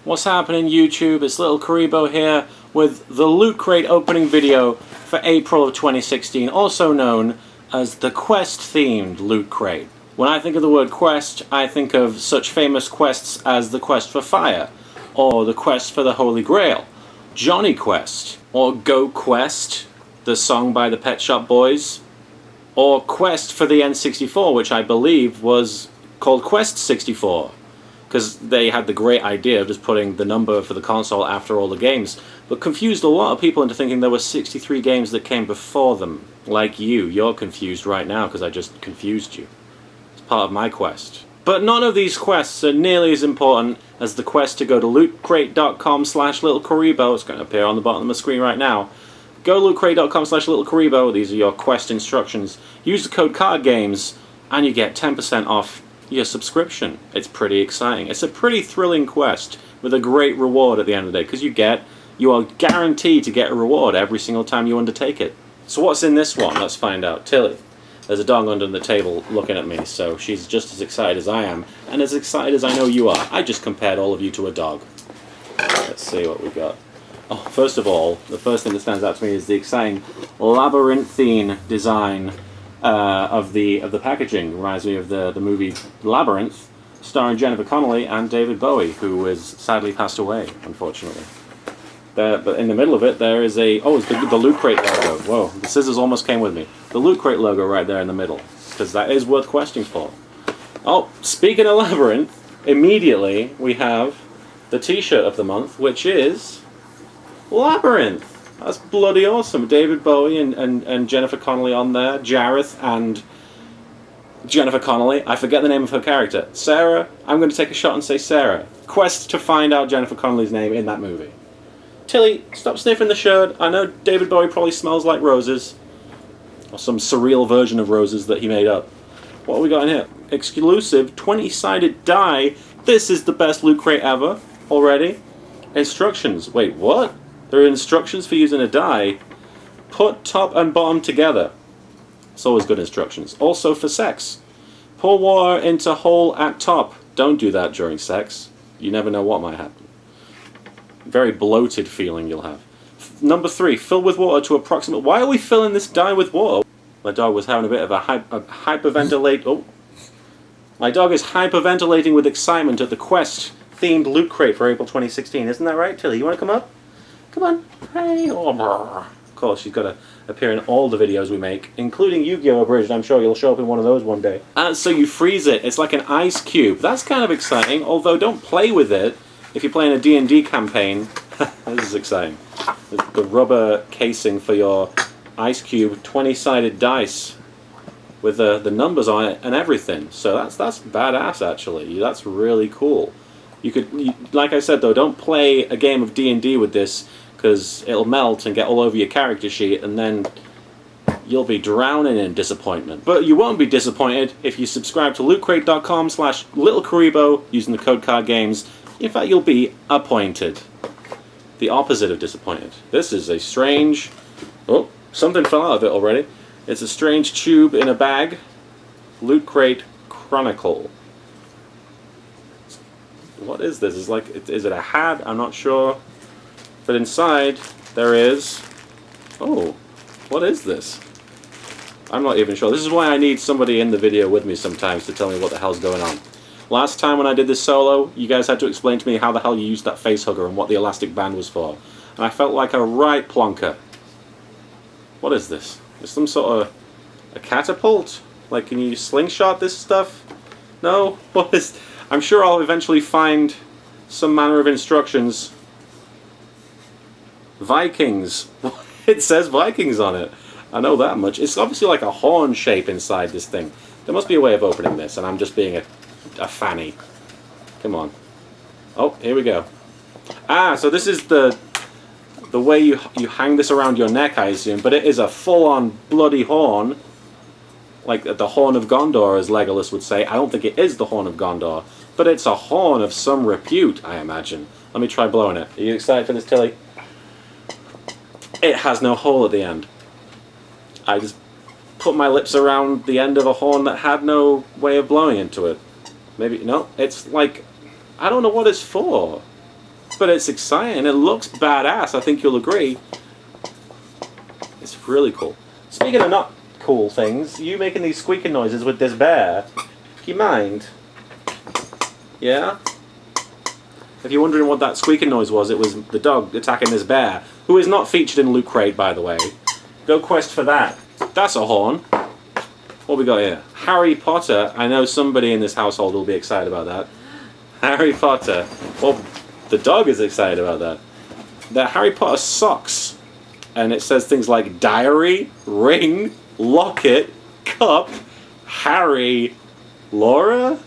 What's happening, YouTube? It's Little Karibo here with the Loot Crate opening video for April of 2016, also known as the quest-themed Loot Crate. When I think of the word quest, I think of such famous quests as the Quest for Fire, or the Quest for the Holy Grail, Johnny Quest, or Go Quest, the song by the Pet Shop Boys, or Quest for the N64, which I believe was called Quest 64. Because they had the great idea of just putting the number for the console after all the games, but confused a lot of people into thinking there were 63 games that came before them. Like you, you're confused right now because I just confused you. It's part of my quest. But none of these quests are nearly as important as the quest to go to lootcrate.com/littlecaribo. It's going to appear on the bottom of the screen right now. Go to lootcrate.com/littlecaribo. These are your quest instructions. Use the code CARDGAMES and you get 10% off your subscription. It's pretty exciting. It's a pretty thrilling quest with a great reward at the end of the day, because you are guaranteed to get a reward every single time you undertake it. So what's in this one? Let's find out. Tilly. There's a dog under the table looking at me, so she's just as excited as I am, and as excited as I know you are. I just compared all of you to a dog. Let's see what we got. Oh, first of all, the first thing that stands out to me is the exciting labyrinthine design of the packaging. Reminds me of the movie Labyrinth, starring Jennifer Connelly and David Bowie, who has sadly passed away, unfortunately. But in the middle of it, there is it's the Loot Crate logo. Whoa, the scissors almost came with me. The Loot Crate logo right there in the middle, because that is worth questing for. Oh, speaking of Labyrinth, immediately we have the T-shirt of the month, which is Labyrinth. That's bloody awesome. David Bowie and Jennifer Connelly on there. Jareth and Jennifer Connelly. I forget the name of her character. Sarah. I'm going to take a shot and say Sarah. Quest to find out Jennifer Connelly's name in that movie. Tilly, stop sniffing the shirt. I know David Bowie probably smells like roses. Or some surreal version of roses that he made up. What have we got in here? Exclusive 20-sided die. This is the best Loot Crate ever already. Instructions. Wait, what? There are instructions for using a die. Put top and bottom together. It's always good instructions. Also for sex. Pour water into hole at top. Don't do that during sex. You never know what might happen. Very bloated feeling you'll have. Number 3. Fill with water to approximate... Why are we filling this die with water? My dog was having a bit of a hyperventilate... Oh. My dog is hyperventilating with excitement at the Quest-themed Loot Crate for April 2016. Isn't that right, Tilly? You want to come up? Come on. Hey. Oh, of course, she's got to appear in all the videos we make, including Yu-Gi-Oh! Abridged. I'm sure you'll show up in one of those one day. So you freeze it. It's like an ice cube. That's kind of exciting, although don't play with it if you're playing a D&D campaign. This is exciting. The rubber casing for your ice cube 20-sided dice with the numbers on it and everything. So that's badass, actually. That's really cool. Like I said though, don't play a game of D&D with this, because it'll melt and get all over your character sheet, and then you'll be drowning in disappointment. But you won't be disappointed if you subscribe to lootcrate.com/littlecaribo using the code CARDGAMES. In fact, you'll be appointed. The opposite of disappointed. This is a strange... Oh, something fell out of it already. It's a strange tube in a bag. Loot Crate Chronicle. What is this? Is it a hat? I'm not sure. But inside there is... Oh, what is this? I'm not even sure. This is why I need somebody in the video with me sometimes to tell me what the hell's going on. Last time when I did this solo, you guys had to explain to me how the hell you used that face hugger and what the elastic band was for. And I felt like a right plonker. What is this? Is some sort of a catapult? Like, can you slingshot this stuff? No? What is... I'm sure I'll eventually find some manner of instructions. Vikings. It says Vikings on it. I know that much. It's obviously like a horn shape inside this thing. There must be a way of opening this, and I'm just being a fanny. Come on. Oh, here we go. Ah, so this is the way you hang this around your neck, I assume, but it is a full-on bloody horn. Like the Horn of Gondor, as Legolas would say. I don't think it is the Horn of Gondor, but it's a horn of some repute, I imagine. Let me try blowing it. Are you excited for this, Tilly? It has no hole at the end. I just put my lips around the end of a horn that had no way of blowing into it. Maybe, no, it's like, I don't know what it's for. but it's exciting. It looks badass. I think you'll agree. It's really cool. Speaking of not cool things, you making these squeaking noises with this bear, do you mind? Yeah? If you're wondering what that squeaking noise was, it was the dog attacking this bear, who is not featured in Loot Crate, by the way. Go quest for that. That's a horn. What we got here? Harry Potter. I know somebody in this household will be excited about that. Harry Potter. Well, the dog is excited about that. They're Harry Potter socks. And it says things like diary, ring, locket, cup, Harry, Laura,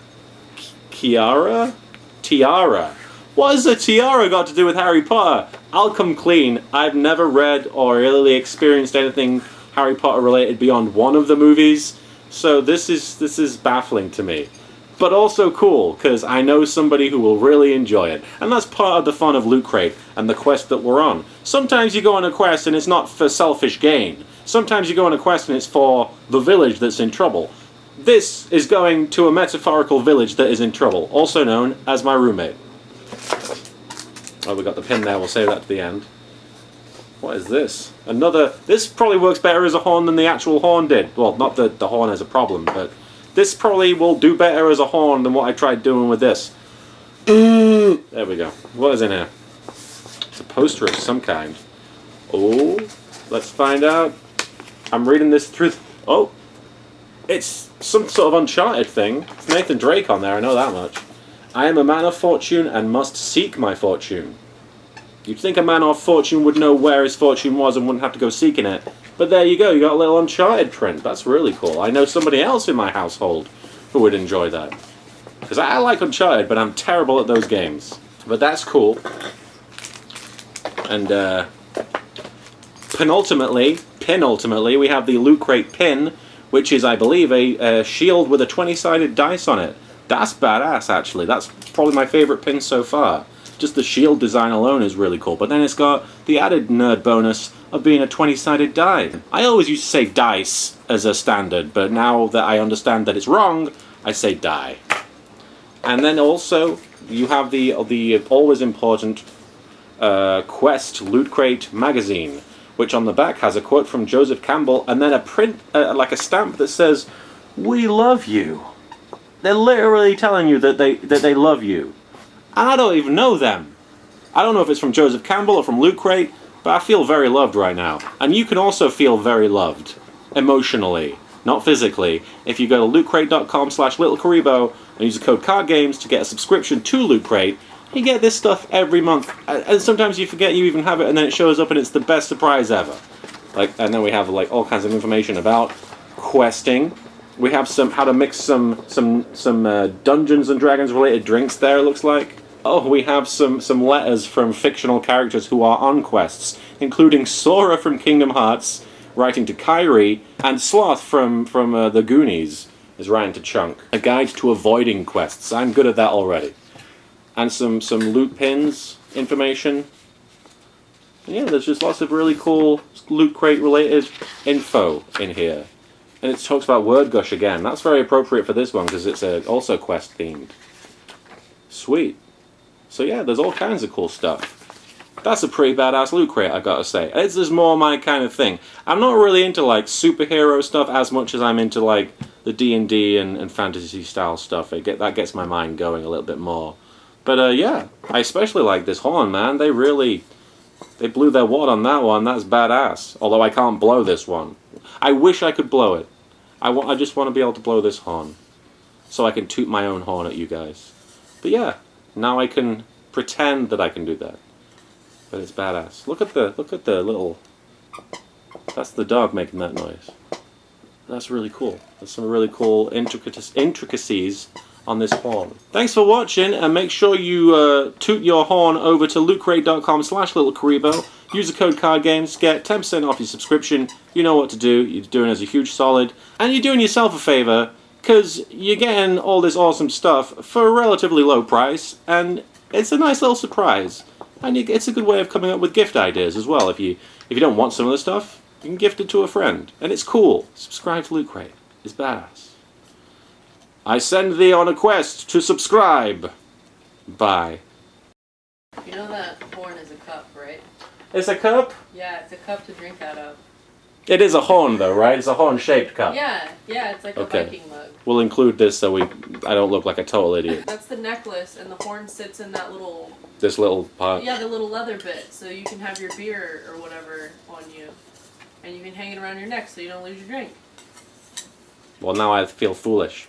Kiara, tiara. What has a tiara got to do with Harry Potter? I'll come clean. I've never read or really experienced anything Harry Potter related beyond one of the movies, so this is baffling to me. But also cool, because I know somebody who will really enjoy it. And that's part of the fun of Loot Crate and the quest that we're on. Sometimes you go on a quest and it's not for selfish gain. Sometimes you go on a quest and it's for the village that's in trouble. This is going to a metaphorical village that is in trouble, also known as my roommate. Oh, we got the pin there, we'll save that to the end. What is this? Another... This probably works better as a horn than the actual horn did. Well, not that the horn has a problem, but... This probably will do better as a horn than what I tried doing with this. There we go. What is in here? It's a poster of some kind. Oh, let's find out. I'm reading this through... Oh! It's some sort of Uncharted thing. It's Nathan Drake on there, I know that much. I am a man of fortune and must seek my fortune. You'd think a man of fortune would know where his fortune was and wouldn't have to go seeking it. But there you go, you got a little Uncharted print. That's really cool. I know somebody else in my household who would enjoy that. Because I like Uncharted, but I'm terrible at those games. But that's cool. And penultimately, we have the Loot Crate pin, which is, I believe, a shield with a 20-sided dice on it. That's badass, actually. That's probably my favorite pin so far. Just the shield design alone is really cool. But then it's got the added nerd bonus of being a 20-sided die. I always used to say dice as a standard, but now that I understand that it's wrong, I say die. And then also, you have the always important Quest Loot Crate magazine, which on the back has a quote from Joseph Campbell, and then a print, like a stamp that says, "We love you." They're literally telling you that they love you. And I don't even know them. I don't know if it's from Joseph Campbell or from Loot Crate, but I feel very loved right now. And you can also feel very loved. Emotionally. Not physically. If you go to lootcrate.com/littlecaribo and use the code CARDGAMES to get a subscription to Loot Crate, you get this stuff every month. And sometimes you forget you even have it and then it shows up and it's the best surprise ever. And then we have all kinds of information about questing. We have how to mix some Dungeons and Dragons related drinks there, it looks like. Oh, we have some letters from fictional characters who are on quests, including Sora from Kingdom Hearts, writing to Kyrie, and Sloth from the Goonies is writing to Chunk. A guide to avoiding quests. I'm good at that already. And some loot pins information. Yeah, there's just lots of really cool Loot Crate related info in here. And it talks about Word Gush again. That's very appropriate for this one because it's also quest themed. Sweet. So yeah, there's all kinds of cool stuff. That's a pretty badass Loot Crate, I gotta say. It's just more my kind of thing. I'm not really into superhero stuff as much as I'm into the D&D and fantasy style stuff. That gets my mind going a little bit more. But yeah, I especially like this horn, man. They blew their wad on that one. That's badass. Although I can't blow this one. I wish I could blow it. I just want to be able to blow this horn. So I can toot my own horn at you guys. But yeah, now I can pretend that I can do that. But it's badass. Look at the little... That's the dog making that noise. That's really cool. There's some really cool intricacies on this horn. Thanks for watching, and make sure you toot your horn over to lootcrate.com/littlecaribo. Use the code CARDGAMES, get 10% off your subscription. You know what to do. You're doing us a huge solid. And you're doing yourself a favor, because you're getting all this awesome stuff for a relatively low price, and it's a nice little surprise. And it's a good way of coming up with gift ideas as well. If you don't want some of the stuff, you can gift it to a friend. And it's cool. Subscribe to Loot Crate. It's badass. I send thee on a quest to subscribe. Bye. You know that horn is a cup, right? It's a cup? Yeah, it's a cup to drink out of. It is a horn, though, right? It's a horn-shaped cup. Yeah, it's like a Viking mug. We'll include this so I don't look like a total idiot. That's the necklace, and the horn sits in that little... This little part? Yeah, the little leather bit, so you can have your beer or whatever on you. And you can hang it around your neck so you don't lose your drink. Well, now I feel foolish.